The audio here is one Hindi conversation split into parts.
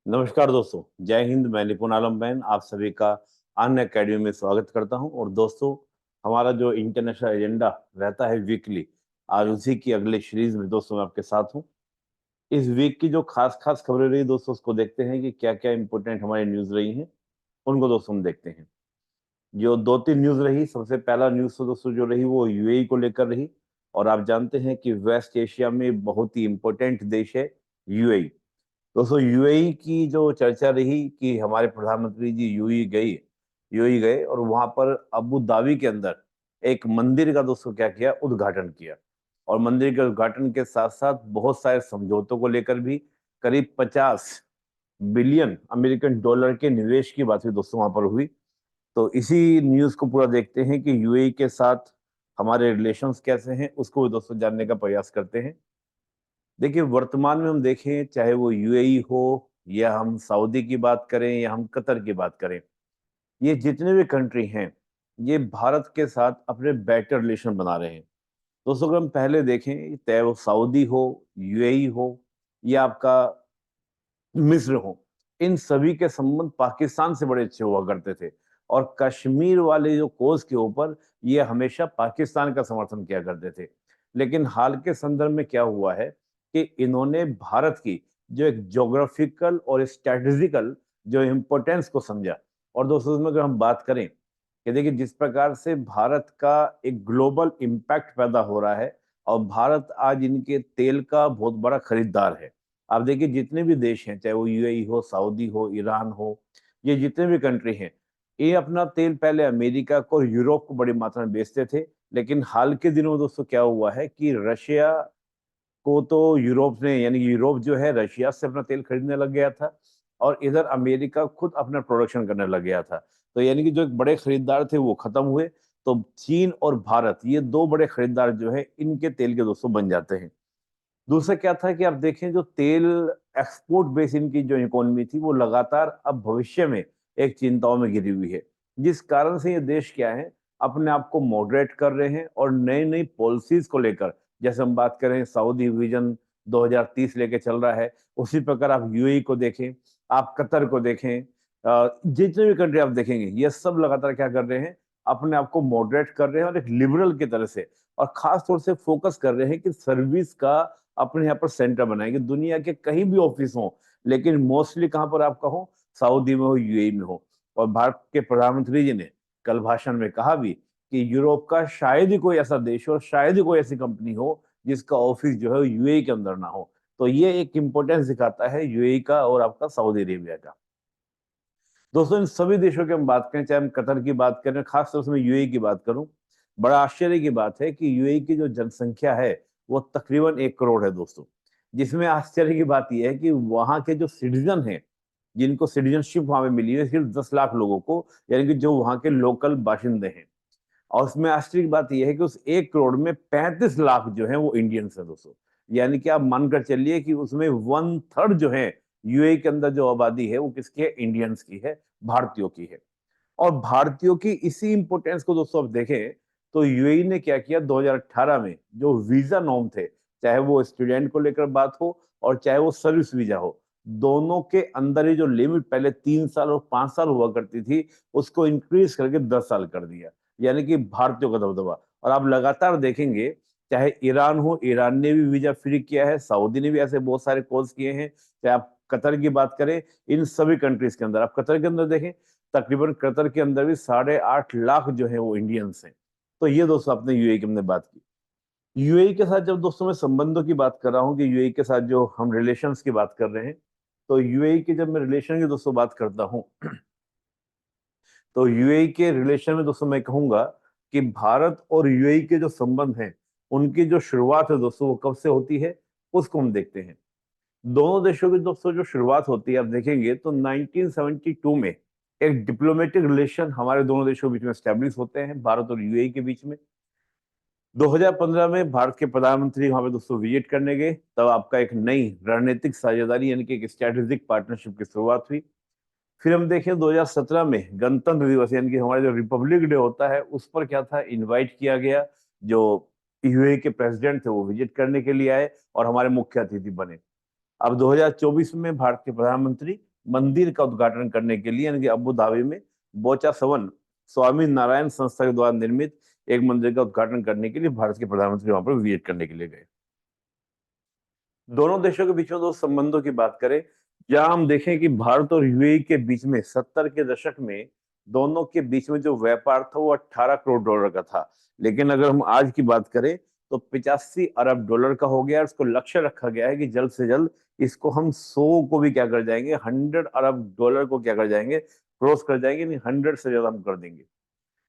नमस्कार दोस्तों, जय हिंद। मैं निपुण आलम बैन आप सभी का अन्य अकेडमी में स्वागत करता हूं। और दोस्तों, हमारा जो इंटरनेशनल एजेंडा रहता है वीकली, आज उसी की अगले सीरीज में दोस्तों मैं आपके साथ हूं। इस वीक की जो खास खास खबरें रही दोस्तों, उसको देखते हैं कि क्या क्या इंपॉर्टेंट हमारी न्यूज रही हैं, उनको दोस्तों हम देखते हैं। जो दो तीन न्यूज रही, सबसे पहला न्यूज तो दोस्तों जो रही वो यूएई को लेकर रही। और आप जानते हैं कि वेस्ट एशिया में बहुत ही इंपॉर्टेंट देश है यूएई। दोस्तों, यूएई की जो चर्चा रही कि हमारे प्रधानमंत्री जी यूएई गए और वहां पर अबू धाबी के अंदर एक मंदिर का दोस्तों क्या किया, उद्घाटन किया। और मंदिर के उद्घाटन के साथ साथ बहुत सारे समझौतों को लेकर भी करीब 50 बिलियन अमेरिकन डॉलर के निवेश की बात भी दोस्तों वहां पर हुई। तो इसी न्यूज को पूरा देखते हैं कि यूएई के साथ हमारे रिलेशंस कैसे हैं, उसको भी दोस्तों जानने का प्रयास करते हैं। देखिए, वर्तमान में हम देखें, चाहे वो यूएई हो या हम सऊदी की बात करें या हम कतर की बात करें, ये जितने भी कंट्री हैं, ये भारत के साथ अपने बेटर रिलेशन बना रहे हैं। दोस्तों, अगर हम पहले देखें, चाहे वो सऊदी हो, यूएई हो या आपका मिस्र हो, इन सभी के संबंध पाकिस्तान से बड़े अच्छे हुआ करते थे। और कश्मीर वाले जो कोस के ऊपर ये हमेशा पाकिस्तान का समर्थन किया करते थे। लेकिन हाल के संदर्भ में क्या हुआ है कि इन्होंने भारत की जो एक ज्योग्राफिकल और स्ट्रेटेजिकल जो इम्पोर्टेंस को समझा। और दोस्तों, उसमें अगर हम बात करें कि देखिए, जिस प्रकार से भारत का एक ग्लोबल इम्पैक्ट पैदा हो रहा है और भारत आज इनके तेल का बहुत बड़ा खरीदार है। आप देखिए, जितने भी देश हैं, चाहे वो यूएई हो, सऊदी हो, ईरान हो, ये जितने भी कंट्री हैं, ये अपना तेल पहले अमेरिका को और यूरोप को बड़ी मात्रा में बेचते थे। लेकिन हाल के दिनों में दोस्तों क्या हुआ है कि रशिया को तो यूरोप ने, यानी यूरोप जो है रशिया से अपना तेल खरीदने लग गया था और इधर अमेरिका खुद अपना प्रोडक्शन करने लग गया था। तो यानी कि जो एक बड़े खरीदार थे वो खत्म हुए। तो चीन और भारत, ये दो बड़े खरीदार जो है इनके तेल के दोस्तों बन जाते हैं। दूसरा क्या था कि आप देखें, जो तेल एक्सपोर्ट बेस इनकी जो इकोनॉमी थी वो लगातार अब भविष्य में एक चिंताओं में घिरी हुई है। जिस कारण से ये देश क्या है, अपने आप को मॉडरेट कर रहे हैं और नई नई पॉलिसीज को लेकर, जैसे हम बात करें सऊदी विजन 2030 लेके चल रहा है, उसी प्रकार आप यूएई को देखें, आप कतर को देखें, जितने भी कंट्री आप देखेंगे, ये सब लगातार क्या कर रहे हैं, अपने आप को मॉडरेट कर रहे हैं और एक लिबरल की तरह से, और खास तौर से फोकस कर रहे हैं कि सर्विस का अपने यहाँ पर सेंटर बनाएंगे। दुनिया के कहीं भी ऑफिस हो, लेकिन मोस्टली कहाँ पर आपका हो, सऊदी में हो, यूएई में हो। और भारत के प्रधानमंत्री जी ने कल भाषण में कहा भी कि यूरोप का शायद ही कोई ऐसा देश हो, शायद ही कोई ऐसी कंपनी हो जिसका ऑफिस जो है यूएई के अंदर ना हो। तो ये एक इंपॉर्टेंस दिखाता है यूएई का और आपका सऊदी अरेबिया का। दोस्तों, इन सभी देशों की हम बात करें, चाहे हम कतर की बात करें, खास तौर से मैं यूएई की बात करूं, बड़ा आश्चर्य की बात है कि यूएई की जो जनसंख्या है वो तकरीबन 1 करोड़ है दोस्तों। जिसमें आश्चर्य की बात यह है कि वहां के जो सिटीजन हैं, जिनको सिटीजनशिप वहां पे मिली है, सिर्फ 10 लाख लोगों को, यानी कि जो वहां के लोकल बाशिंदे हैं। और उसमें आश्चर्य की बात यह है कि उस 1 करोड़ में 35 लाख जो है वो इंडियंस है दोस्तों। यानी कि आप मानकर चलिए कि उसमें 1/3 जो है यूएई के अंदर जो आबादी है वो किसकी है, इंडियंस की है, भारतीयों की है। और भारतीयों की इसी इंपोर्टेंस को दोस्तों आप देखें, तो यूएई ने क्या किया, 2018 में जो वीजा नॉर्म थे, चाहे वो स्टूडेंट को लेकर बात हो और चाहे वो सर्विस वीजा हो, दोनों के अंदर ही जो लिमिट पहले 3 साल और 5 साल हुआ करती थी, उसको इंक्रीज करके 10 साल कर दिया। यानी कि भारतीयों का दबदबा। और आप लगातार देखेंगे, चाहे ईरान हो, ईरान ने भी वीजा फ्री किया है, सऊदी ने भी ऐसे बहुत सारे कोर्स किए हैं, चाहे आप कतर की बात करें, इन सभी कंट्रीज के अंदर, आप कतर के अंदर देखें, तकरीबन कतर के अंदर भी 8.5 लाख जो है वो इंडियंस हैं। तो ये दोस्तों अपने यूएई की हमने बात की। यूएई के साथ जब दोस्तों मैं संबंधों की बात कर रहा हूँ कि यूएई के साथ जो हम रिलेशंस की बात कर रहे हैं, तो यूएई के जब मैं रिलेशन की दोस्तों बात करता हूँ, तो यूएई के रिलेशन में दोस्तों मैं कहूंगा कि भारत और यूएई के जो संबंध हैं, उनकी जो शुरुआत है दोस्तों वो कब से होती है, उसको हम देखते हैं। दोनों देशों की दोस्तों जो शुरुआत होती है, आप देखेंगे तो 1972 में एक डिप्लोमेटिक रिलेशन हमारे दोनों देशों के बीच में स्टैब्लिश होते हैं, भारत और यूएई के बीच में। 2015 में भारत के प्रधानमंत्री वहां पे दोस्तों विजिट करने गए, तब आपका एक नई रणनीतिक साझेदारी यानी कि एक स्ट्रेटेजिक पार्टनरशिप की शुरुआत हुई। फिर हम देखें 2017 में गणतंत्र दिवस, यानी कि हमारा जो रिपब्लिक डे होता है, उस पर क्या था, इनवाइट किया गया। जो यूएई के प्रेसिडेंट थे वो विजिट करने के लिए आए और हमारे मुख्य अतिथि बने। अब 2024 में भारत के प्रधानमंत्री मंदिर का उद्घाटन करने के लिए, यानी कि अबू धाबी में बोचा सवन स्वामी नारायण संस्था के द्वारा निर्मित एक मंदिर का उद्घाटन करने के लिए भारत के प्रधानमंत्री वहां पर विजिट करने के लिए गए। दोनों देशों के बीच में दो संबंधों की बात करें, जहां हम देखें कि भारत और यूएई के बीच में 70 के दशक में दोनों के बीच में जो व्यापार था वो 18 करोड़ डॉलर का था। लेकिन अगर हम आज की बात करें तो 85 अरब डॉलर का हो गया। उसको लक्ष्य रखा गया है कि जल्द से जल्द इसको हम 100 को भी क्या कर जाएंगे, 100 अरब डॉलर को क्या कर जाएंगे, क्रॉस कर जाएंगे, नहीं 100 से ज्यादा हम कर देंगे।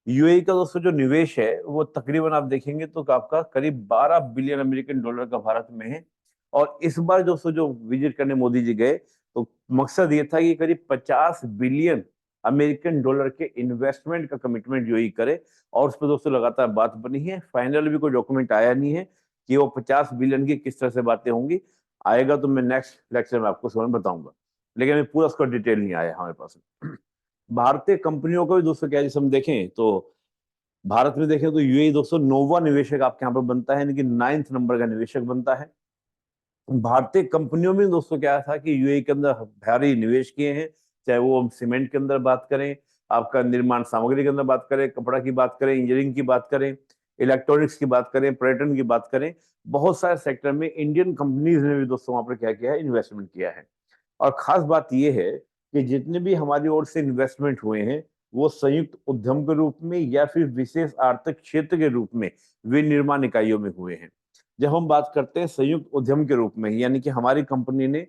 यूएई का दोस्तों जो निवेश है वो तकरीबन आप देखेंगे तो आपका करीब 12 बिलियन अमेरिकन डॉलर का भारत में है। और इस बार दोस्तों जो विजिट करने मोदी जी गए तो मकसद ये था कि करीब 50 बिलियन अमेरिकन डॉलर के इन्वेस्टमेंट का कमिटमेंट यूएई करे। और उस पर दोस्तों लगातार बात बनी है, फाइनल भी कोई डॉक्यूमेंट आया नहीं है कि वो 50 बिलियन की किस तरह से बातें होंगी। आएगा तो मैं नेक्स्ट लेक्चर में आपको समझ बताऊंगा, लेकिन अभी पूरा उसका डिटेल नहीं आया हमारे पास। भारतीय कंपनियों को भी दोस्तों क्या, जैसे हम देखें तो भारत में देखें तो यूएई दोस्तों नोवा निवेशक आपके यहाँ पर बनता है, यानी कि 9th नंबर का निवेशक बनता है। भारतीय कंपनियों में दोस्तों क्या था कि यूएई के अंदर भारी निवेश किए हैं, चाहे वो हम सीमेंट के अंदर बात करें, आपका निर्माण सामग्री के अंदर बात करें, कपड़ा की बात करें, इंजीनियरिंग की बात करें, इलेक्ट्रॉनिक्स की बात करें, पर्यटन की बात करें, बहुत सारे सेक्टर में इंडियन कंपनीज ने भी दोस्तों वहां पर क्या किया है, इन्वेस्टमेंट किया है। और खास बात यह है कि जितने भी हमारी ओर से इन्वेस्टमेंट हुए हैं वो संयुक्त उद्यम के रूप में या फिर विशेष आर्थिक क्षेत्र के रूप में विनिर्माण इकाइयों में हुए हैं। जब हम बात करते हैं संयुक्त उद्यम के रूप में, यानी कि हमारी कंपनी ने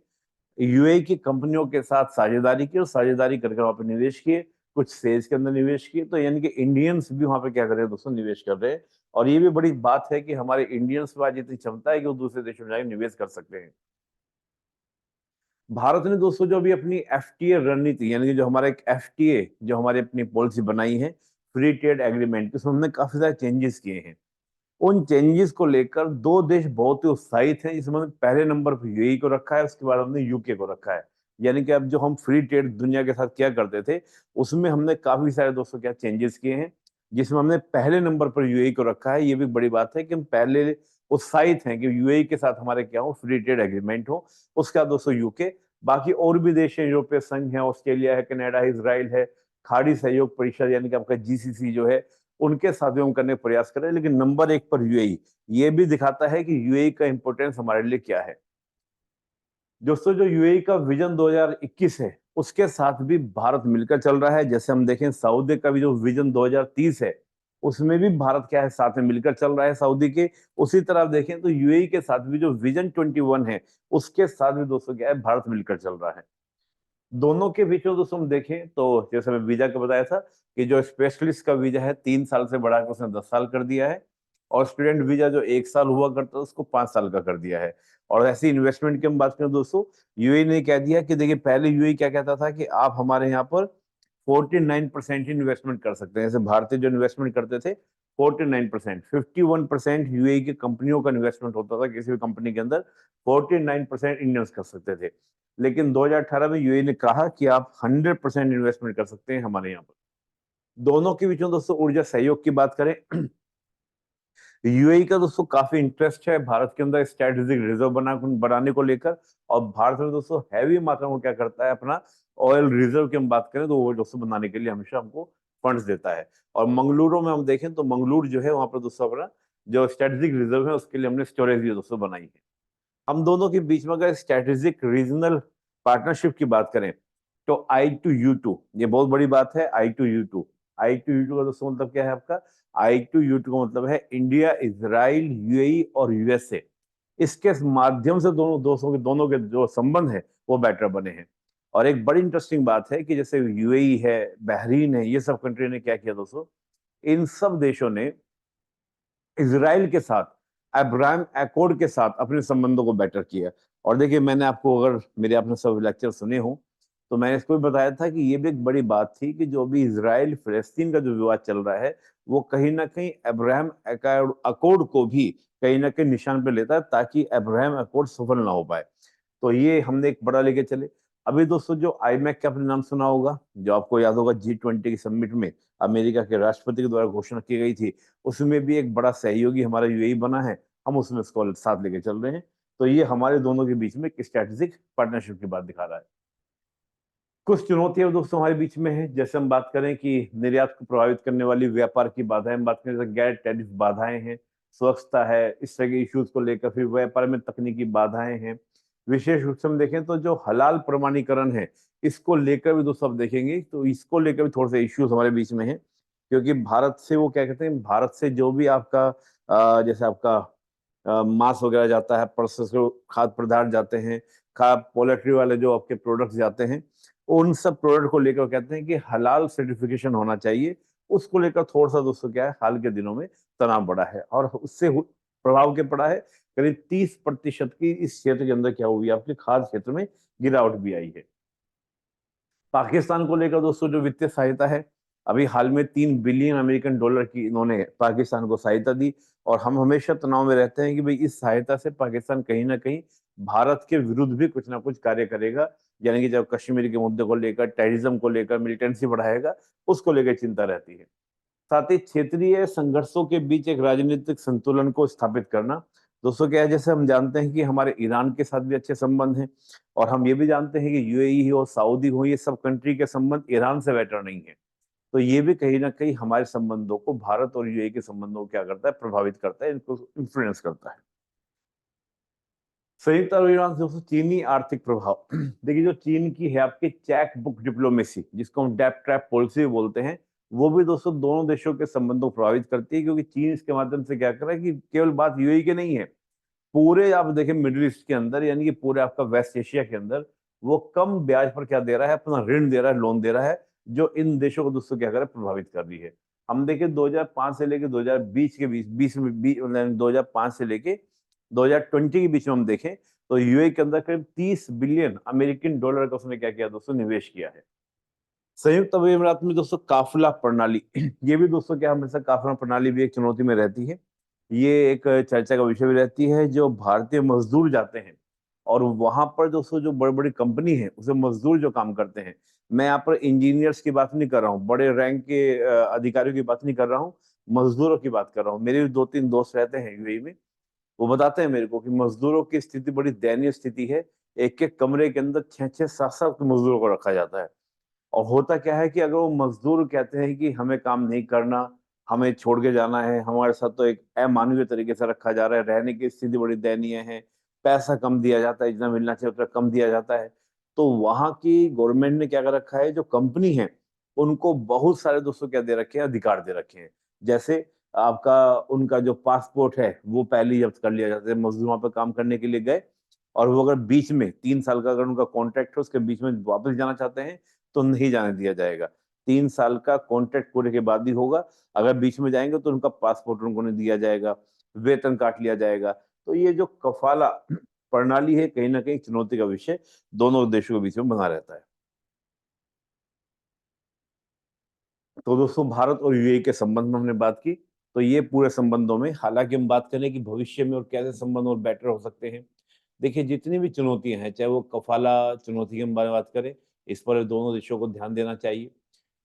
यूएई की कंपनियों के साथ साझेदारी की और साझेदारी करके वहां पर निवेश किए, कुछ सेल्स के अंदर निवेश किए, तो यानी कि इंडियंस भी वहां पे क्या कर रहे हैं दोस्तों, निवेश कर रहे हैं। और ये भी बड़ी बात है कि हमारे इंडियंस में आज इतनी क्षमता है कि वो दूसरे देशों में जाकर निवेश कर सकते हैं। भारत ने दोस्तों जो अभी अपनी एफटीए रणनीति, यानी कि जो हमारा एक एफटीए जो हमारी अपनी पॉलिसी बनाई है, फ्री ट्रेड एग्रीमेंट, उसमें हमने काफी सारे चेंजेस किए हैं। उन चेंजेस को लेकर दो देश बहुत ही उत्साहित हैं। इसमें हमने पहले नंबर पर यूएई को रखा है, उसके बाद हमने यूके को रखा है। यानी कि अब जो हम फ्री ट्रेड दुनिया के साथ क्या करते थे उसमें हमने काफी सारे दोस्तों क्या चेंजेस किए हैं, जिसमें हमने पहले नंबर पर यूएई को रखा है। ये भी बड़ी बात है कि हम पहले उत्साहित हैं कि यूएई के साथ हमारे क्या हो, फ्री ट्रेड एग्रीमेंट हो। उसके बाद दोस्तों यूके, बाकी और भी देश है, यूरोपीय संघ है, ऑस्ट्रेलिया है, कनाडा है, इसराइल है, खाड़ी सहयोग परिषद यानी कि आपका जीसीसी जो है, उनके साथ भी हम करने का प्रयास करें। लेकिन नंबर 1 पर यूएई, ये भी दिखाता है कि यूएई का इंपॉर्टेंस हमारे लिए क्या है। दोस्तों जो यूएई का विजन 2021 है उसके साथ भी भारत मिलकर चल रहा है। जैसे हम देखें सऊदी का भी जो विजन 2030 है उसमें भी भारत क्या है, साथ में मिलकर चल रहा है सऊदी के। उसी तरह आप देखें तो यूएई के साथ भी जो विजन 21 है उसके साथ भी दोस्तों क्या है, भारत मिलकर चल रहा है। दोनों के बीच में दोस्तों हम देखें तो जैसे मैं वीजा का बताया था कि जो स्पेशलिस्ट का वीजा है 3 साल से बढ़ाकर उसने 10 साल कर दिया है, और स्टूडेंट वीजा जो 1 साल हुआ करता है उसको 5 साल का कर दिया है। और ऐसी इन्वेस्टमेंट की हम बात करें दोस्तों, यूएई ने कह दिया कि देखिए पहले यूएई क्या कहता था कि आप हमारे यहाँ पर 49% इन्वेस्टमेंट कर सकते हैं। जैसे भारतीय जो इन्वेस्टमेंट करते थे 49%, 51% यूएई की कंपनियों का इन्वेस्टमेंट होता था किसी भी कंपनी के अंदर, 49% इंडियंस कर सकते थे। लेकिन 2018 में यूएई ने कहा कि आप 100% इन्वेस्टमेंट कर सकते हैं हमारे यहाँ पर। दोनों के बीच में दोस्तों ऊर्जा सहयोग की बात करें यूएई का दोस्तों काफी इंटरेस्ट है भारत के अंदर स्ट्रेटेजिक रिजर्व बनाने को लेकर। और भारत में दोस्तों हैवी मात्रा में क्या करता है, अपना ऑयल रिजर्व की हम बात करें तो वो दोस्तों बनाने के लिए हमेशा हमको फंड्स देता है। और मंगलुरु में हम देखें तो मंगलुरु जो है वहां पर दोस्तों अपना जो स्ट्रेटेजिक रिजर्व है उसके लिए हमने स्टोरेज भी दोस्तों बनाई है। हम दोनों के बीच में अगर स्ट्रेटेजिक रीजनल पार्टनरशिप की बात करें तो I2U2, ये बहुत बड़ी बात है। I2U2, I2U2 का दोस्तों मतलब क्या है आपका, I2U2 का मतलब है इंडिया, इजराइल, यूएई और यूएसए। इसके माध्यम से दोनों के जो संबंध है वो बेटर बने हैं। और एक बड़ी इंटरेस्टिंग बात है कि जैसे यूएई है, बहरीन है, ये सब कंट्री ने क्या किया दोस्तों, इन सब देशों ने इसराइल के साथ अब्राहम अकॉर्ड के साथ अपने संबंधों को बेटर किया। और देखिए मैंने आपको, अगर मेरे आपने सब लेक्चर सुने हो तो मैंने इसको भी बताया था कि ये भी एक बड़ी बात थी कि जो भी इसराइल फिलिस्तीन का जो विवाद चल रहा है वो कहीं ना कहीं अब्राहम अकॉर्ड को भी कहीं ना कहीं निशान पे लेता है, ताकि अब्राहम अकॉर्ड सफल ना हो पाए। तो ये हमने एक बड़ा लेके चले। अभी दोस्तों जो आईमैक का आपने नाम सुना होगा, जो आपको याद होगा G20 की समिट में अमेरिका के राष्ट्रपति के द्वारा घोषणा की गई थी, उसमें भी एक बड़ा सहयोगी हमारा यूएई बना है। हम उसमें इसको साथ लेके चल रहे हैं। तो ये हमारे दोनों के बीच में एक स्ट्रेटेजिक पार्टनरशिप की बात दिखा रहा है। कुछ चुनौतियां दोस्तों हमारे बीच में है। जैसे हम बात करें कि निर्यात को प्रभावित करने वाली व्यापार की बाधाएं, हम बात करें जैसे गैर टैरिफ बाधाएं हैं, स्वच्छता है, इस तरह के इश्यूज को लेकर, फिर व्यापार में तकनीकी बाधाएं हैं। विशेष रूप से हम देखें तो जो हलाल प्रमाणीकरण है, इसको लेकर भी दोस्तों आप देखेंगे तो इसको लेकर भी थोड़े से इश्यूज हमारे बीच में है। क्योंकि भारत से वो क्या कहते हैं, भारत से जो भी आपका जैसे आपका मांस वगैरह जाता है, प्रोसेस खाद्य पदार्थ जाते हैं, खा पोल्ट्री वाले जो आपके प्रोडक्ट्स जाते हैं, उन सब प्रोडक्ट को लेकर कहते हैं कि हलाल सर्टिफिकेशन होना चाहिए। उसको लेकर थोड़ा सा दोस्तों क्या है, हाल के दिनों में तनाव बढ़ा है और उससे प्रभाव क्या पड़ा है, करीब 30% की इस क्षेत्र के अंदर क्या हुई है, आपके खाद्य क्षेत्र में गिरावट भी आई है। पाकिस्तान को लेकर दोस्तों जो वित्तीय सहायता है, अभी हाल में 3 बिलियन अमेरिकन डॉलर की इन्होंने पाकिस्तान को सहायता दी। और हम हमेशा तनाव में रहते हैं कि भाई इस सहायता से पाकिस्तान कहीं ना कहीं भारत के विरुद्ध भी कुछ ना कुछ कार्य करेगा। यानी कि जब कश्मीर के मुद्दे को लेकर, टेररिज्म को लेकर, मिलिटेंसी बढ़ाएगा, उसको लेकर चिंता रहती है। साथ ही क्षेत्रीय संघर्षों के बीच एक राजनीतिक संतुलन को स्थापित करना। दोस्तों क्या है, जैसे हम जानते हैं कि हमारे ईरान के साथ भी अच्छे संबंध हैं, और हम ये भी जानते हैं कि यूएई हो, सऊदी हो, ये सब कंट्री के संबंध ईरान से बेटर नहीं है। तो ये भी कहीं ना कहीं हमारे संबंधों को, भारत और यूएई के संबंधों को क्या करता है, प्रभावित करता है, इनको इन्फ्लुएंस करता है। संयुक्त अरब अमीरात से दोस्तों चीनी आर्थिक प्रभाव देखिए, जो चीन की है आपकी चेक बुक डिप्लोमेसी, जिसको हम डैप ट्रैप पॉलिसी बोलते हैं, वो भी दोस्तों दोनों देशों के संबंधों को प्रभावित करती है। क्योंकि चीन इसके माध्यम से क्या कर रहा है कि केवल बात यूएई के नहीं है, पूरे आप देखें मिडिल ईस्ट के अंदर, यानी कि पूरे आपका वेस्ट एशिया के अंदर, वो कम ब्याज पर क्या दे रहा है, अपना ऋण दे रहा है, लोन दे रहा है, जो इन देशों को दोस्तों क्या कर रहा है, प्रभावित कर रही है। हम देखें 2005 से लेके 2020 के बीच, 2005 से लेके 2020 के बीच में हम देखें तो यूएई के अंदर करीब 30 बिलियन अमेरिकन डॉलर का उसने क्या किया दोस्तों, निवेश किया है। संयुक्त अरब अमीरात में दोस्तों काफिला प्रणाली ये भी दोस्तों क्या, हमेशा काफिला प्रणाली भी एक चुनौती में रहती है। ये एक चर्चा का विषय भी रहती है। जो भारतीय मजदूर जाते हैं और वहां पर दोस्तों जो बड़ी बड़ी कंपनी है, उसे मजदूर जो काम करते हैं, मैं यहाँ पर इंजीनियर्स की बात नहीं कर रहा हूँ, बड़े रैंक के अधिकारियों की बात नहीं कर रहा हूँ, मजदूरों की बात कर रहा हूँ। मेरे भी 2-3 दोस्त रहते हैं यूएई में, वो बताते हैं मेरे को कि मजदूरों की स्थिति बड़ी दयनीय स्थिति है। एक एक कमरे के अंदर 6-6, 7-7 मजदूरों को रखा जाता है। और होता क्या है कि अगर वो मजदूर कहते हैं कि हमें काम नहीं करना, हमें छोड़ के जाना है, हमारे साथ तो एक अमानवीय तरीके से रखा जा रहा है, रहने की स्थिति बड़ी दयनीय है, पैसा कम दिया जाता है, जितना मिलना चाहिए उतना कम दिया जाता है। तो वहां की गवर्नमेंट ने क्या कर रखा है, जो कंपनी है उनको बहुत सारे दोस्तों क्या दे रखे हैं, अधिकार दे रखे हैं। जैसे आपका उनका जो पासपोर्ट है वो पहले ही जब्त कर लिया जाता है। मजदूर वहां पर काम करने के लिए गए, और वो अगर बीच में 3 साल का अगर उनका कॉन्ट्रैक्ट है, उसके बीच में वापस जाना चाहते हैं तो नहीं जाने दिया जाएगा। 3 साल का कॉन्ट्रैक्ट पूरे के बाद ही होगा। अगर बीच में जाएंगे तो उनका पासपोर्ट उनको नहीं दिया जाएगा, वेतन काट लिया जाएगा। तो ये जो कफाला प्रणाली है, कहीं ना कहीं चुनौती का विषय दोनों देशों के बीच में बना रहता है। तो दोस्तों भारत और यूएई के संबंध में हमने बात की। तो ये पूरे संबंधों में, हालांकि हम बात करें कि भविष्य में और कैसे संबंध और बेटर हो सकते हैं। देखिए, जितनी भी चुनौतियां हैं, चाहे वो कफाला चुनौती की हम बात करें, इस पर दोनों देशों को ध्यान देना चाहिए।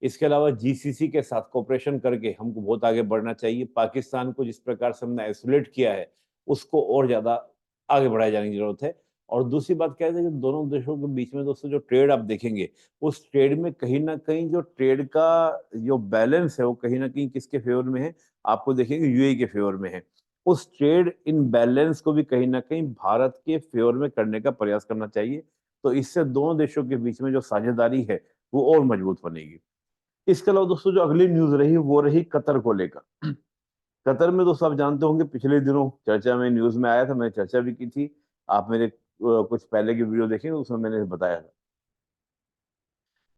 इसके अलावा जीसीसी के साथ कोऑपरेशन करके हमको बहुत आगे बढ़ना चाहिए। पाकिस्तान को जिस प्रकार से हमने आइसोलेट किया है, उसको और ज्यादा आगे बढ़ाए जाने की जरूरत है। और दूसरी बात क्या है कि दोनों देशों के बीच में दोस्तों जो ट्रेड आप देखेंगे, उस ट्रेड में कहीं ना कहीं जो ट्रेड का जो बैलेंस है, वो कहीं ना कहीं किसके फेवर में है, आपको देखेंगे यूएई के फेवर में है। उस ट्रेड इन बैलेंस को भी कहीं ना कहीं भारत के फेवर में करने का प्रयास करना चाहिए। तो इससे दोनों देशों के बीच में जो साझेदारी है, वो और मजबूत बनेगी। इसके अलावा दोस्तों जो अगली न्यूज रही वो रही कतर को लेकर। कतर में दोस्तों आप जानते होंगे, पिछले दिनों चर्चा में, न्यूज में आया था, मैंने चर्चा भी की थी। आप मेरे कुछ पहले की वीडियो देखेंगे, उसमें मैंने बताया था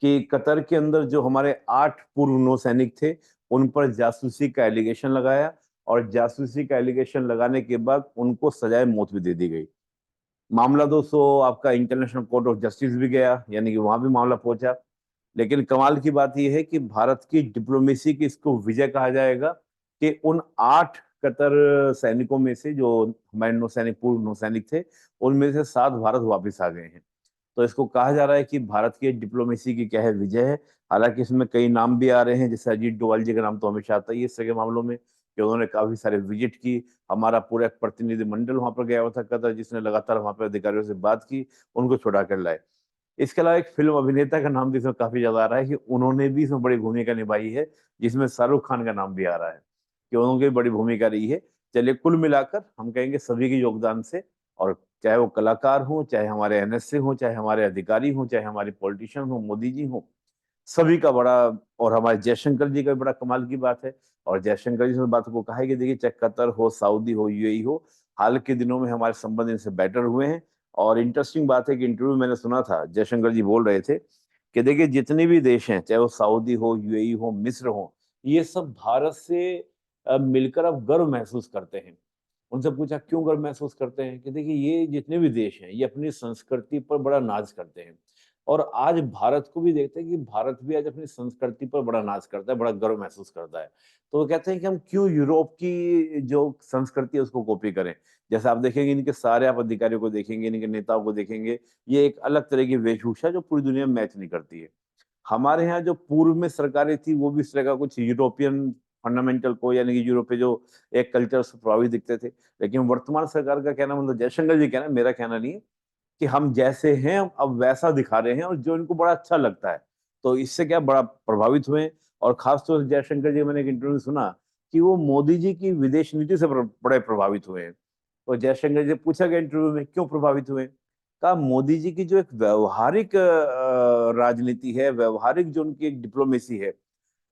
कि कतर के अंदर जो हमारे 8 पूर्व नौसैनिक थे, उन पर जासूसी का एलिगेशन लगाया, और जासूसी का एलिगेशन लगाने के बाद उनको सजाए मौत भी दे दी गई। मामला दोस्तों आपका इंटरनेशनल कोर्ट ऑफ जस्टिस भी गया, यानी कि वहां भी मामला पहुंचा। लेकिन कमाल की बात यह है कि भारत की डिप्लोमेसी की इसको विजय कहा जाएगा कि उन 8 कतर सैनिकों में से, जो हमारे नौसैनिक, पूर्व नौसैनिक थे, उनमें से 7 भारत वापस आ गए हैं। तो इसको कहा जा रहा है कि भारत की डिप्लोमेसी की क्या है, विजय है। हालांकि इसमें कई नाम भी आ रहे हैं, जैसे अजीत डोभाल जी का नाम तो हमेशा आता ही है इस तरह के मामलों में, कि उन्होंने काफी सारे विजिट की। हमारा पूरा एक प्रतिनिधिमंडल वहां पर गया हुआ था कतर, जिसने लगातार वहां पर अधिकारियों से बात की, उनको छुड़ा कर लाए। इसके अलावा एक फिल्म अभिनेता का नाम भी इसमें काफी ज्यादा आ रहा है कि उन्होंने भी इसमें बड़ी भूमिका निभाई है, जिसमें शाहरुख खान का नाम भी आ रहा है कि उन्होंने बड़ी भूमिका रही है। चलिए, कुल मिलाकर हम कहेंगे सभी के योगदान से, और चाहे वो कलाकार हो, चाहे हमारे एनएसए हो, चाहे हमारे अधिकारी हो, चाहे हमारे पॉलिटिशियन हो, मोदी जी हो, सभी का बड़ा, और हमारे जयशंकर जी का भी बड़ा कमाल की बात है। और जयशंकर जी से बात को कहा है कि देखिए, चाहे कतर हो, सऊदी हो, यूएई हो, हाल के दिनों में हमारे संबंध इनसे बेटर हुए हैं। और इंटरेस्टिंग बात है कि इंटरव्यू मैंने सुना था, जयशंकर जी बोल रहे थे कि देखिए, जितने भी देश हैं, चाहे वो सऊदी हो, यूएई हो, मिस्र हो, ये सब भारत से मिलकर अब गर्व महसूस करते हैं। उनसे पूछा क्यों गर्व महसूस करते हैं, कि देखिए, ये जितने भी देश हैं, ये अपनी संस्कृति पर बड़ा नाज करते हैं। और आज भारत को भी देखते हैं कि भारत भी आज अपनी संस्कृति पर बड़ा नाज करता है, बड़ा गर्व महसूस करता है। तो वो कहते हैं कि हम क्यों यूरोप की जो संस्कृति है उसको कॉपी करें। जैसे आप देखेंगे, इनके सारे आप अधिकारियों को देखेंगे, इनके नेताओं को देखेंगे, ये एक अलग तरह की वेशभूषा जो पूरी दुनिया में मैच नहीं करती है। हमारे यहाँ जो पूर्व में सरकारें थी, वो भी इस तरह का कुछ यूरोपियन फंडामेंटल को, यानी कि यूरोपीय जो एक कल्चर से प्रभावित दिखते थे। लेकिन वर्तमान सरकार का कहना, मतलब जयशंकर जी कहना, मेरा कहना नहीं है, कि हम जैसे हैं अब वैसा दिखा रहे हैं, और जो इनको बड़ा अच्छा लगता है। तो इससे क्या बड़ा प्रभावित हुए। और खासतौर से जयशंकर जी, मैंने एक इंटरव्यू सुना कि वो मोदी जी की विदेश नीति से बड़े प्रभावित हुए हैं। तो जयशंकर जी से पूछा गया इंटरव्यू में क्यों प्रभावित हुए, कहा मोदी जी की जो एक व्यवहारिक राजनीति है, व्यवहारिक जो उनकी एक डिप्लोमेसी है,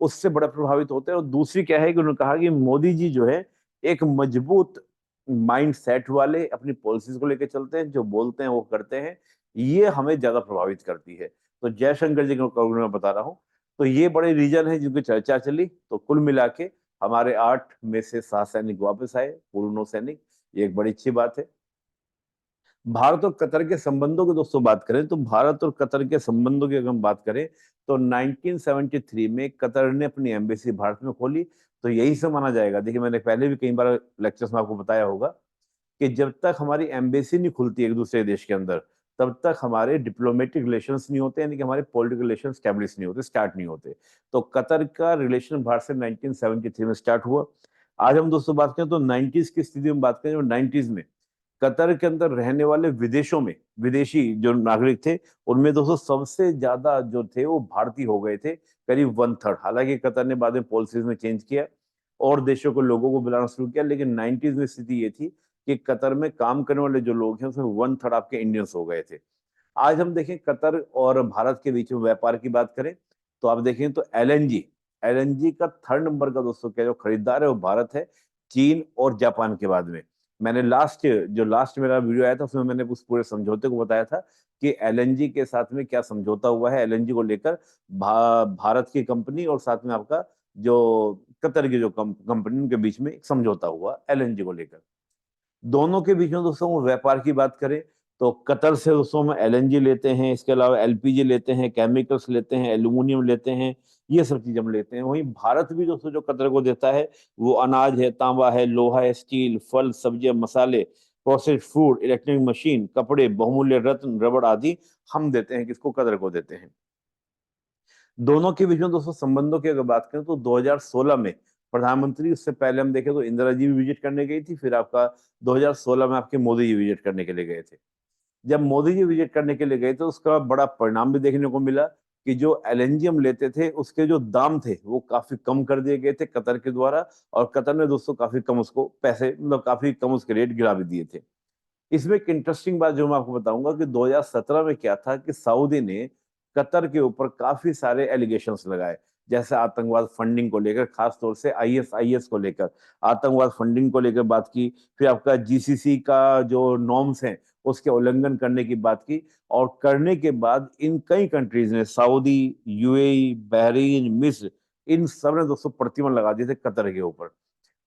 उससे बड़ा प्रभावित होते हैं। और दूसरी क्या है कि उन्होंने कहा कि मोदी जी जो है, एक मजबूत माइंड सेट वाले, अपनी पॉलिसीज को लेकर चलते हैं, जो बोलते हैं वो करते हैं, ये हमें ज्यादा प्रभावित करती है। तो जयशंकर जी को मैं बता रहा हूँ। तो ये बड़े रीजन है जिनकी चर्चा चली। तो कुल मिला के हमारे 8 में से 7 सैनिक वापस आए, पूर्व 9 सैनिक, ये एक बड़ी अच्छी बात है। भारत और कतर के संबंधों की दोस्तों बात करें, तो भारत और कतर के संबंधों की अगर हम बात करें, तो 1973 में कतर ने अपनी एम्बेसी भारत में खोली। तो यही से माना जाएगा, देखिए मैंने पहले भी कई बार लेक्चर्स में आपको बताया होगा कि जब तक हमारी एम्बेसी नहीं खुलती एक दूसरे देश के अंदर, तब तक हमारे डिप्लोमेटिक रिलेशंस नहीं होते, यानी कि हमारे पॉलिटिकल रिलेशन स्टैब्लिश नहीं होते, स्टार्ट नहीं होते। तो कतर का रिलेशन भारत से 1973 में स्टार्ट हुआ। आज हम दोस्तों बात करें तो 90s की स्थिति में बात करें, और 90s में कतर के अंदर रहने वाले विदेशों में, विदेशी जो नागरिक थे, उनमें दोस्तों सबसे ज्यादा जो थे वो भारतीय हो गए थे, करीब 1/3। हालांकि कतर ने बाद में पॉलिसीज में चेंज किया और देशों को, लोगों को बुलाना शुरू किया, लेकिन 90s में स्थिति ये थी कि कतर में काम करने वाले जो लोग हैं, उसमें 1/3 आपके इंडियंस हो गए थे। आज हम देखें कतर और भारत के बीच में व्यापार की बात करें, तो आप देखें तो एलएनजी, एलएनजी का 3rd नंबर का दोस्तों क्या जो खरीदार है वो भारत है, चीन और जापान के बाद में। मैंने लास्ट मेरा वीडियो आया था, उसमें मैंने उस पूरे समझौते को बताया था कि एलएनजी के साथ में क्या समझौता हुआ है, एलएनजी को लेकर भारत की कंपनी और साथ में आपका जो कतर की जो कंपनी, उनके बीच में एक समझौता हुआ एलएनजी को लेकर। दोनों के बीच में दोस्तों वो व्यापार की बात करें, तो कतर से दोस्तों हम एलएनजी लेते हैं, इसके अलावा एलपीजी लेते हैं, केमिकल्स लेते हैं, एल्यूमिनियम लेते हैं, ये सब चीज हम लेते हैं। वहीं भारत भी दोस्तों जो कतर को देता है, वो अनाज है, तांबा है, लोहा है, स्टील, फल, सब्जियां, मसाले, प्रोसेस्ड फूड, इलेक्ट्रॉनिक मशीन, कपड़े, बहुमूल्य रत्न, रबड़ आदि हम देते हैं, किसको, कतर को देते हैं। दोनों के बीच में दोस्तों संबंधों की अगर बात करें, तो 2016 में प्रधानमंत्री, उससे पहले हम देखें तो इंदिरा जी भी विजिट करने गई थी, फिर आपका 2016 में आपके मोदी जी विजिट करने के लिए गए थे। जब मोदी जी विजिट करने के लिए गए तो उसका बड़ा परिणाम भी देखने को मिला कि जो एलएनजी हम लेते थे, उसके जो दाम थे वो काफी कम कर दिए गए थे कतर के द्वारा, और कतर ने दोस्तों काफी कम उसको पैसे, मतलब काफी कम उसके रेट गिरा भी दिए थे। इसमें एक इंटरेस्टिंग बात जो मैं आपको बताऊंगा कि 2017 में क्या था कि सऊदी ने कतर के ऊपर काफी सारे एलिगेशंस लगाए, जैसे आतंकवाद फंडिंग को लेकर, खास तौर से आईएसआईएस को लेकर, आतंकवाद फंडिंग को लेकर बात की। फिर आपका जीसीसी का जो नॉर्म्स हैं उसके उल्लंघन करने की बात की, और करने के बाद इन कई कंट्रीज ने, सऊदी, यूएई, बहरीन, मिस्र, इन सब ने दोस्तों प्रतिबंध लगा दिए थे कतर के ऊपर।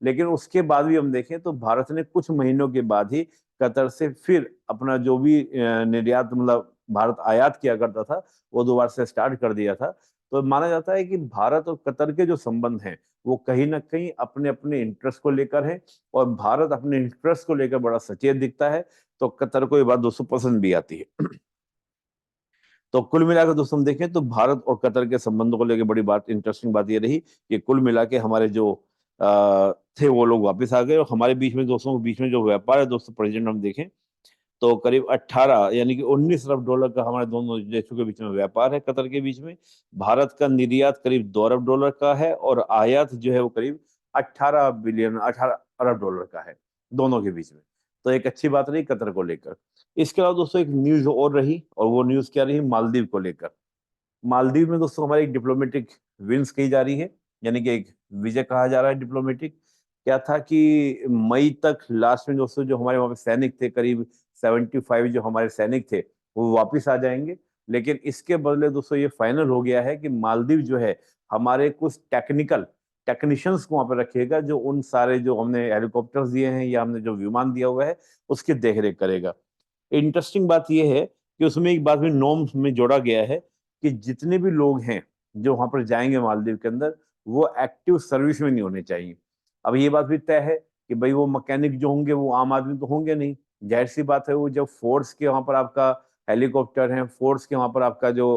लेकिन उसके बाद भी हम देखें तो भारत ने कुछ महीनों के बाद ही कतर से फिर अपना जो भी निर्यात, मतलब भारत आयात किया करता था, वो दोबारा से स्टार्ट कर दिया था। तो माना जाता है कि भारत और कतर के जो संबंध हैं, वो कहीं ना कहीं अपने अपने इंटरेस्ट को लेकर है, और भारत अपने इंटरेस्ट को लेकर बड़ा सचेत दिखता है। तो कतर को ये बात दोस्तों पसंद भी आती है। तो कुल मिलाकर दोस्तों हम देखें तो भारत और कतर के संबंधों को लेकर बड़ी बात, इंटरेस्टिंग बात ये रही कि कुल मिला के हमारे जो थे वो लोग वापस आ गए, और हमारे बीच में, दोस्तों के बीच में जो व्यापार है दोस्तों, प्रेजेंट हम देखें तो करीब 18 यानी कि 19 अरब डॉलर का हमारे दोनों देशों के बीच में व्यापार है कतर के बीच में। भारत का निर्यात करीब 2 अरब डॉलर का है और आयात जो है वो करीब 18 अरब डॉलर का है दोनों के बीच में। तो एक अच्छी बात रही कतर को लेकर। इसके अलावा दोस्तों एक न्यूज और रही, और वो न्यूज क्या रही, मालदीव को लेकर। मालदीव में दोस्तों हमारी एक डिप्लोमेटिक विंस कही जा रही है, यानी कि एक विजय कहा जा रहा है डिप्लोमेटिक। क्या था कि मई तक लास्ट में दोस्तों जो हमारे वहां पे सैनिक थे, करीब 75 जो हमारे सैनिक थे, वो वापस आ जाएंगे। लेकिन इसके बदले दोस्तों ये फाइनल हो गया है कि मालदीव जो है हमारे कुछ टेक्नीशियंस को वहां पे रखेगा, जो उन सारे जो हमने हेलीकॉप्टर्स दिए हैं या हमने जो विमान दिया हुआ है उसकी देखरेख करेगा। इंटरेस्टिंग बात यह है कि उसमें एक बात में नॉर्म्स में जोड़ा गया है कि जितने भी लोग हैं जो वहां पर जाएंगे मालदीव के अंदर, वो एक्टिव सर्विस में नहीं होने चाहिए। अब ये बात भी तय है कि भाई वो मैकेनिक जो होंगे वो आम आदमी तो होंगे नहीं। जाहिर सी बात है, वो जब फोर्स के वहां पर आपका हेलीकॉप्टर है, फोर्स के वहां पर आपका जो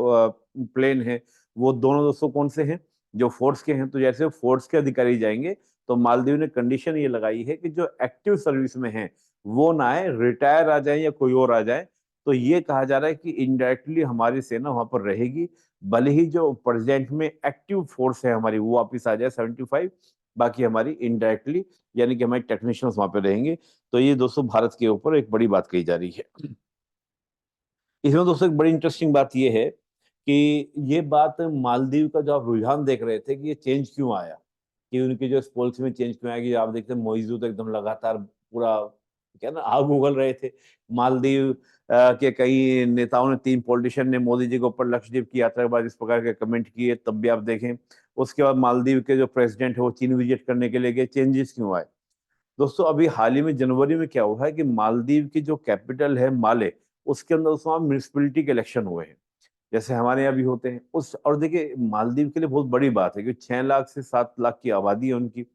प्लेन है, वो दोनों दोस्तों कौन से हैं, जो फोर्स के हैं। तो जैसे फोर्स के अधिकारी जाएंगे, तो मालदीव ने कंडीशन ये लगाई है कि जो एक्टिव सर्विस में है वो ना आए, रिटायर आ जाए या कोई और आ जाए। तो ये कहा जा रहा है कि इनडायरेक्टली हमारी सेना वहां पर रहेगी, भले ही जो प्रेजेंट में एक्टिव फोर्स है हमारी वो वापिस आ जाए 75, बाकी हमारी इनडायरेक्टली यानी कि हमारे टेक्नीशियंस वहां पे रहेंगे। तो ये दोस्तों भारत के ऊपर एक बड़ी बात कही जा रही है। इसमें दोस्तों एक बड़ी इंटरेस्टिंग बात ये है कि ये बात मालदीव का जो आप रुझान देख रहे थे कि ये चेंज क्यों आया, कि उनकी जो पॉलिसी में चेंज क्यों आया, कि आप देखते हैं मोइजू तो एकदम लगातार पूरा क्या ना आग उगल रहे थे। मालदीव के कई नेताओं ने, 3 पॉलिटिशियन ने मोदी जी के ऊपर लक्षद्वीप की यात्रा के बाद इस प्रकार के कमेंट किए, तब भी आप देखें। उसके बाद मालदीव के जो प्रेसिडेंट है वो चीन विजिट करने के लिए गए, चेंजेस क्यों आए। दोस्तों अभी हाल ही में जनवरी में क्या हुआ है कि मालदीव की जो कैपिटल है माले, उसके अंदर उस वहाँ म्यूनिसिपैलिटी के इलेक्शन हुए हैं, जैसे हमारे यहाँ भी होते हैं उस। और देखिए मालदीव के लिए बहुत बड़ी बात है कि 6 लाख से 7 लाख की आबादी है उनकी,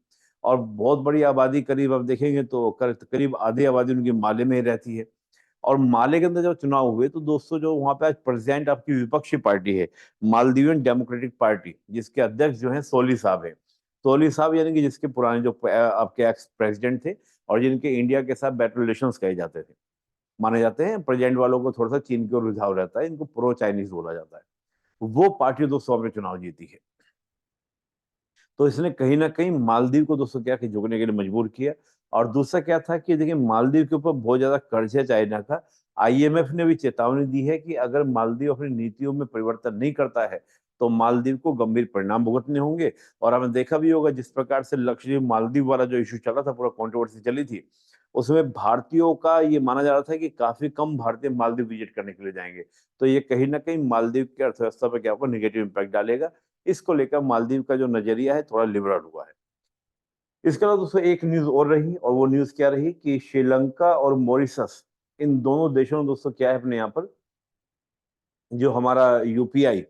और बहुत बड़ी आबादी, करीब आप देखेंगे तो करीब आधी आबादी उनकी माले में ही रहती है। और माले के अंदर जब चुनाव हुए तो दोस्तों जो वहां पे आज प्रेसिडेंट आपकी विपक्षी पार्टी है, मालदीवियन डेमोक्रेटिक पार्टी, जिसके अध्यक्ष जो है सोली साहब है। सोली साहब यानी कि जिसके पुराने जो आपके एक्स प्रेसिडेंट थे, और जिनके इंडिया के साथ बेटर रिलेशंस कहे जाते थे, माने जाते हैं। प्रेसिडेंट वालों को थोड़ा सा चीन की ओर रुझाव रहता है, इनको प्रो चाइनीज बोला जाता है। वो पार्टी दोस्तों में चुनाव जीती है। तो इसने कहीं ना कहीं मालदीव को दोस्तों क्या कि झुकने के लिए मजबूर किया। और दूसरा क्या था कि देखिए मालदीव के ऊपर बहुत ज्यादा कर्ज है चाइना का। आईएमएफ ने भी चेतावनी दी है कि अगर मालदीव अपनी नीतियों में परिवर्तन नहीं करता है तो मालदीव को गंभीर परिणाम भुगतने होंगे। और हमें देखा भी होगा जिस प्रकार से लक्षद्वीप मालदीव वाला जो इशू चला था, पूरा कंट्रोवर्सी चली थी, उसमें भारतीयों का ये माना जा रहा था कि काफी कम भारतीय मालदीव विजिट करने के लिए जाएंगे। तो ये कहीं ना कहीं मालदीव की अर्थव्यवस्था पर क्या होगा, निगेटिव इम्पैक्ट डालेगा। इसको लेकर मालदीव का जो नजरिया है थोड़ा लिबरल हुआ है। इसके अलावा दोस्तों एक न्यूज और रही, और वो न्यूज क्या रही कि श्रीलंका और मॉरिशस, इन दोनों देशों में दोस्तों क्या है, अपने यहाँ पर जो हमारा यूपीआई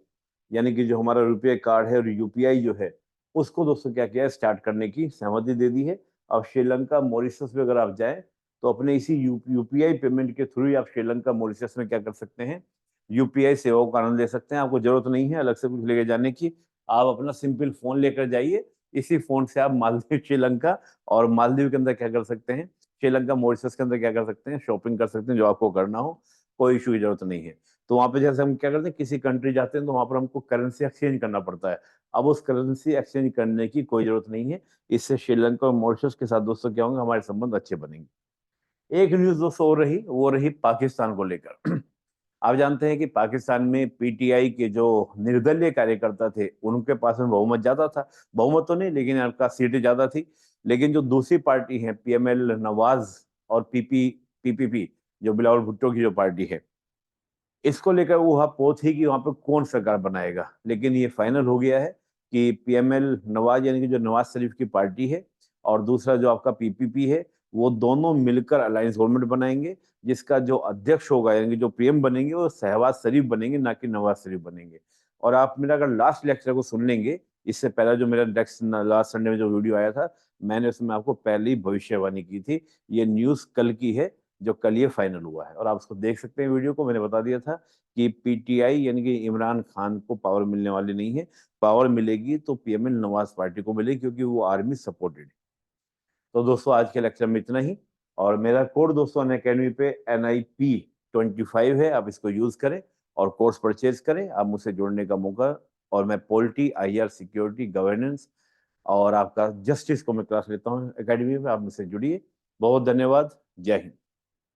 यानी कि जो हमारा रुपये कार्ड है और यूपीआई जो है, उसको दोस्तों क्या किया है, स्टार्ट करने की सहमति दे दी है। अब श्रीलंका मॉरिशस में अगर आप जाएं तो अपने इसी यूपीआई पेमेंट के थ्रू ही आप श्रीलंका मॉरिशस में क्या कर सकते हैं, यूपीआई सेवाओं का आनंद ले सकते हैं। आपको जरूरत नहीं है अलग से कुछ लेके जाने की। आप अपना सिंपल फोन लेकर जाइए, इसी फोन से आप मालदीव श्रीलंका और मालदीव के अंदर क्या कर सकते हैं, श्रीलंका मॉरिशस के अंदर क्या कर सकते हैं, शॉपिंग कर सकते हैं जो आपको करना हो। कोई इशू की जरूरत नहीं है। तो वहां पे जैसे हम क्या करते हैं, किसी कंट्री जाते हैं तो वहां पर हमको करेंसी एक्सचेंज करना पड़ता है। अब उस करेंसी एक्सचेंज करने की कोई जरूरत नहीं है। इससे श्रीलंका और मॉरिशस के साथ दोस्तों क्या होंगे, हमारे संबंध अच्छे बनेंगे। एक न्यूज दोस्तों और रही, वो रही पाकिस्तान को लेकर। आप जानते हैं कि पाकिस्तान में पीटीआई के जो निर्दलीय कार्यकर्ता थे उनके पास में बहुमत ज्यादा था। बहुमत तो नहीं, लेकिन आपका सीटें ज्यादा थी। लेकिन जो दूसरी पार्टी है पीएमएल नवाज और पीपीपी, जो बिलावल भुट्टो की जो पार्टी है, इसको लेकर वो वहां पहुंच थी कि वहां पर कौन सरकार बनाएगा। लेकिन ये फाइनल हो गया है कि पीएमएल नवाज यानी कि जो नवाज शरीफ की पार्टी है, और दूसरा जो आपका पीपीपी है, वो दोनों मिलकर अलायंस गवर्नमेंट बनाएंगे, जिसका जो अध्यक्ष होगा यानी कि जो पीएम बनेंगे वो शहबाज शरीफ बनेंगे, ना कि नवाज शरीफ बनेंगे। और आप मेरा अगर लास्ट लेक्चर को सुन लेंगे, इससे पहले जो मेरा नेक्स्ट लास्ट संडे में जो वीडियो आया था, मैंने उसमें आपको पहले ही भविष्यवाणी की थी। ये न्यूज कल की है, जो कल ये फाइनल हुआ है, और आप उसको देख सकते हैं। वीडियो को मैंने बता दिया था कि पीटीआई यानी कि इमरान खान को पावर मिलने वाली नहीं है। पावर मिलेगी तो पीएमएल नवाज पार्टी को मिलेगी, क्योंकि वो आर्मी सपोर्टेड है। तो दोस्तों आज के लेक्चर में इतना ही, और मेरा कोड दोस्तों अनअकैडमी पे NIP25 है, आप इसको यूज करें और कोर्स परचेज करें। आप मुझसे जुड़ने का मौका, और मैं पॉलिटी, IR, सिक्योरिटी, गवर्नेंस और आपका जस्टिस को मैं क्लास लेता हूँ एकेडमी में। आप मुझसे जुड़िए। बहुत धन्यवाद। जय हिंद।